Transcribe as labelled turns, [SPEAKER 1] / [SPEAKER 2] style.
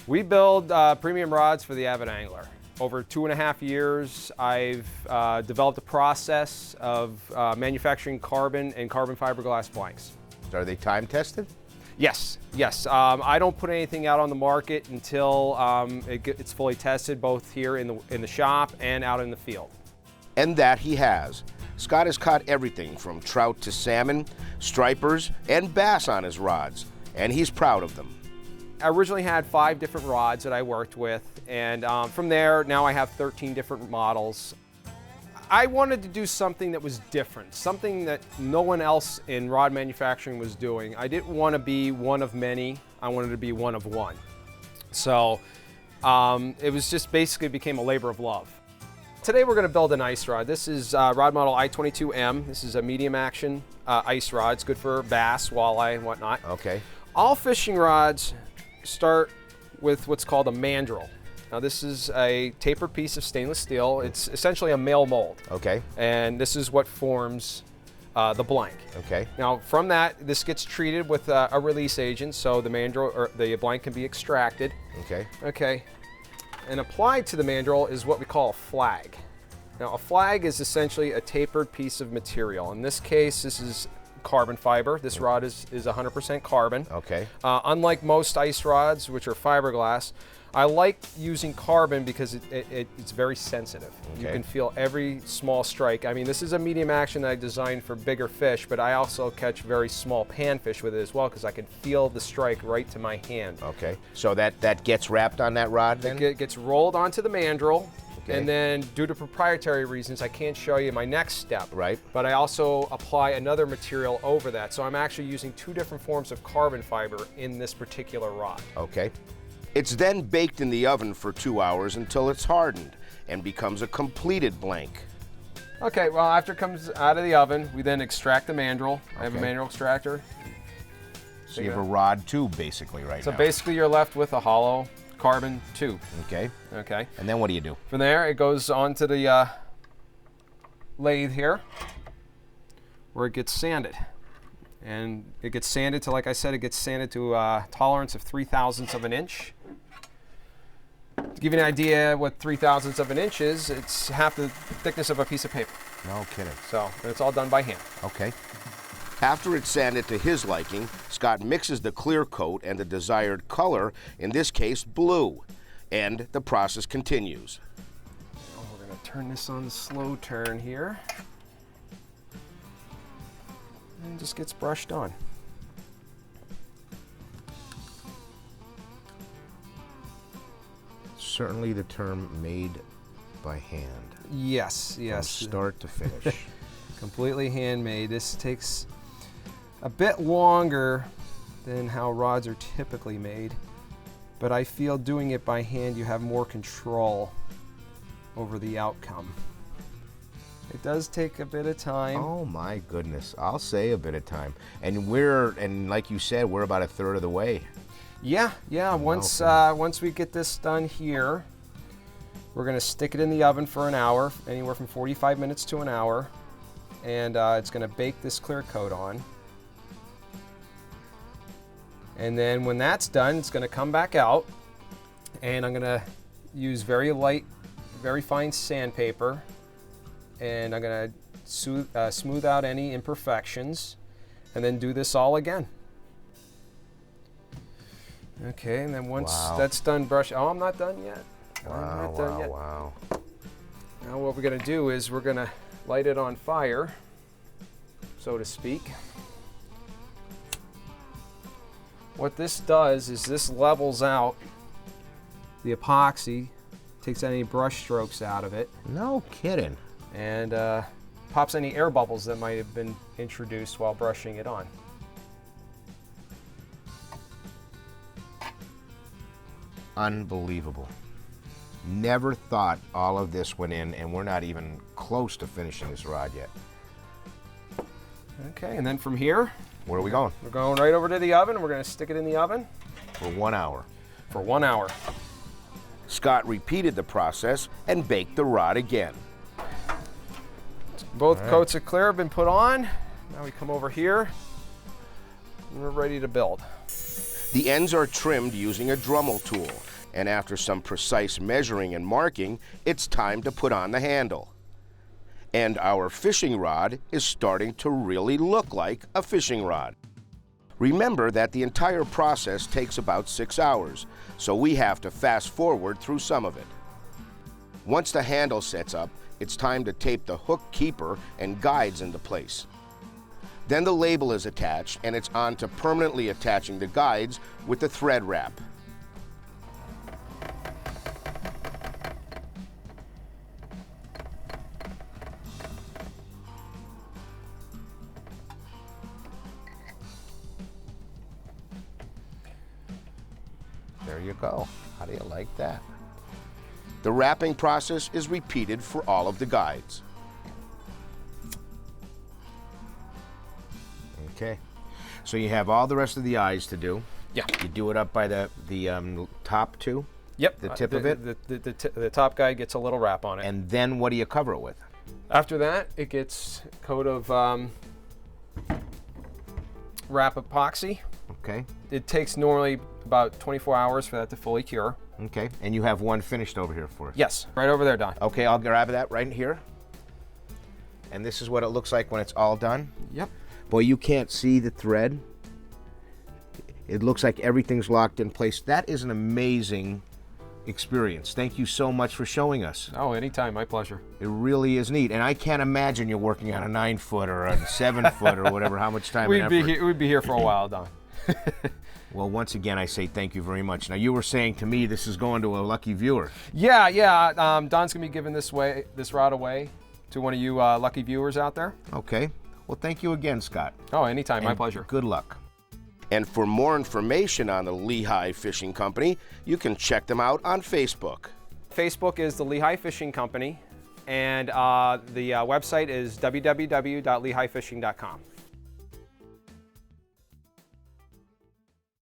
[SPEAKER 1] We build premium rods for the avid angler. Over 2.5 years, I've developed a process of manufacturing carbon and carbon fiberglass blanks.
[SPEAKER 2] Are they time tested?
[SPEAKER 1] Yes, yes. I don't put anything out on the market until it's fully tested, both here in the shop and out in the field.
[SPEAKER 2] And that he has. Scott has caught everything from trout to salmon, stripers, and bass on his rods, and he's proud of them.
[SPEAKER 1] I originally had 5 different rods that I worked with, and from there, now I have 13 different models. I wanted to do something that was different, something that no one else in rod manufacturing was doing. I didn't want to be one of many, I wanted to be one of one. So it was just basically became a labor of love. Today we're going to build an ice rod. This is rod model I-22M. This is a medium action ice rod. It's good for bass, walleye, and whatnot.
[SPEAKER 2] Okay.
[SPEAKER 1] All fishing rods start with what's called a mandrel. Now this is a tapered piece of stainless steel. It's essentially a male mold.
[SPEAKER 2] Okay.
[SPEAKER 1] And this is what forms the blank.
[SPEAKER 2] Okay.
[SPEAKER 1] Now from that, this gets treated with a release agent, so the mandrel or the blank can be extracted.
[SPEAKER 2] Okay.
[SPEAKER 1] Okay. And applied to the mandrel is what we call a flag. Now a flag is essentially a tapered piece of material. In this case, this is carbon fiber. This rod is 100% carbon.
[SPEAKER 2] Okay.
[SPEAKER 1] Unlike most ice rods, which are fiberglass, I like using carbon because it's very sensitive.
[SPEAKER 2] Okay.
[SPEAKER 1] You can feel every small strike. I mean, this is a medium action that I designed for bigger fish, but I also catch very small panfish with it as well because I can feel the strike right to my hand.
[SPEAKER 2] Okay. So that gets wrapped on that rod then?
[SPEAKER 1] It gets rolled onto the mandrel.
[SPEAKER 2] Okay.
[SPEAKER 1] And then, due to proprietary reasons, I can't show you my next step.
[SPEAKER 2] Right.
[SPEAKER 1] But I also apply another material over that. So I'm actually using 2 different forms of carbon fiber in this particular rod.
[SPEAKER 2] Okay. It's then baked in the oven for 2 hours until it's hardened and becomes a completed blank.
[SPEAKER 1] Okay, well, after it comes out of the oven, we then extract the mandrel. I have a
[SPEAKER 2] Okay.
[SPEAKER 1] mandrel extractor.
[SPEAKER 2] So you have a rod tube basically right now.
[SPEAKER 1] So basically you're left with a hollow carbon tube.
[SPEAKER 2] Okay.
[SPEAKER 1] Okay.
[SPEAKER 2] And then what do you do?
[SPEAKER 1] From there, it goes onto the lathe here, where it gets sanded. And it gets sanded to, like I said, it gets sanded to a tolerance of 3/1000ths of an inch. To give you an idea what 3/1000ths of an inch is, it's half the thickness of a piece of paper.
[SPEAKER 2] No kidding.
[SPEAKER 1] So, and it's all done by hand.
[SPEAKER 2] Okay. After it's sanded to his liking, Scott mixes the clear coat and the desired color, in this case blue, and the process continues.
[SPEAKER 1] We're going to turn this on the slow turn here. And it just gets brushed on.
[SPEAKER 2] Certainly the term made by hand.
[SPEAKER 1] Yes, yes.
[SPEAKER 2] From start to finish.
[SPEAKER 1] Completely handmade. This takes a bit longer than how rods are typically made, but I feel doing it by hand you have more control over the outcome. It does take a bit of time.
[SPEAKER 2] Oh my goodness, I'll say a bit of time. And like you said, we're about 1/3 of the way.
[SPEAKER 1] Yeah. Once we get this done here, we're gonna stick it in the oven for an hour, anywhere from 45 minutes to an hour, and it's gonna bake this clear coat on. And then when that's done, it's gonna come back out, and I'm gonna use very light, very fine sandpaper, and I'm gonna smooth out any imperfections, and then do this all again. Okay, and then once that's done, brush. Oh, I'm not done yet. I'm not done yet.
[SPEAKER 2] Wow.
[SPEAKER 1] Now what we're gonna do is we're gonna light it on fire, so to speak. What this does is this levels out the epoxy, takes any brush strokes out of it,
[SPEAKER 2] No kidding.
[SPEAKER 1] and pops any air bubbles that might have been introduced while brushing it on.
[SPEAKER 2] Unbelievable. Never thought all of this went in, and we're not even close to finishing this rod yet.
[SPEAKER 1] Okay, and then from here,
[SPEAKER 2] Where are we going?
[SPEAKER 1] we're going right over to the oven. We're gonna stick it in the oven
[SPEAKER 2] For 1 hour.
[SPEAKER 1] for 1 hour.
[SPEAKER 2] Scott repeated the process and baked the rod again.
[SPEAKER 1] Both coats of clear have been put on. Now we come over here, and we're ready to build.
[SPEAKER 2] The ends are trimmed using a Dremel tool, and after some precise measuring and marking, it's time to put on the handle. And our fishing rod is starting to really look like a fishing rod. Remember that the entire process takes about 6 hours, so we have to fast forward through some of it. Once the handle sets up, it's time to tape the hook keeper and guides into place. Then the label is attached, and it's on to permanently attaching the guides with the thread wrap. There you go. How do you like that? The wrapping process is repeated for all of the guides. Okay, so you have all the rest of the eyes to do.
[SPEAKER 1] Yeah.
[SPEAKER 2] You do it up by the top two?
[SPEAKER 1] Yep.
[SPEAKER 2] The tip of it?
[SPEAKER 1] The top guide gets a little wrap on it.
[SPEAKER 2] And then what do you cover it with?
[SPEAKER 1] After that, it gets a coat of wrap epoxy.
[SPEAKER 2] Okay.
[SPEAKER 1] It takes normally about 24 hours for that to fully cure.
[SPEAKER 2] Okay, and you have one finished over here for us?
[SPEAKER 1] Yes, right over there, Don.
[SPEAKER 2] Okay, I'll grab that right here. And this is what it looks like when it's all done?
[SPEAKER 1] Yep.
[SPEAKER 2] Boy, you can't see the thread. It looks like everything's locked in place. That is an amazing experience. Thank you so much for showing us.
[SPEAKER 1] Oh, anytime, my pleasure.
[SPEAKER 2] It really is neat. And I can't imagine you're working on a 9-foot or a 7-foot or whatever, how much time and effort.
[SPEAKER 1] We'd be here for a while, Don.
[SPEAKER 2] Well, once again, I say thank you very much. Now, you were saying to me this is going to a lucky viewer.
[SPEAKER 1] Yeah. Don's going to be giving this rod away to one of you lucky viewers out there.
[SPEAKER 2] Okay. Well, thank you again, Scott.
[SPEAKER 1] Oh, anytime. My pleasure.
[SPEAKER 2] Good luck. And for more information on the Lehigh Fishing Company, you can check them out on Facebook.
[SPEAKER 1] Facebook is the Lehigh Fishing Company, and the website is www.lehighfishing.com.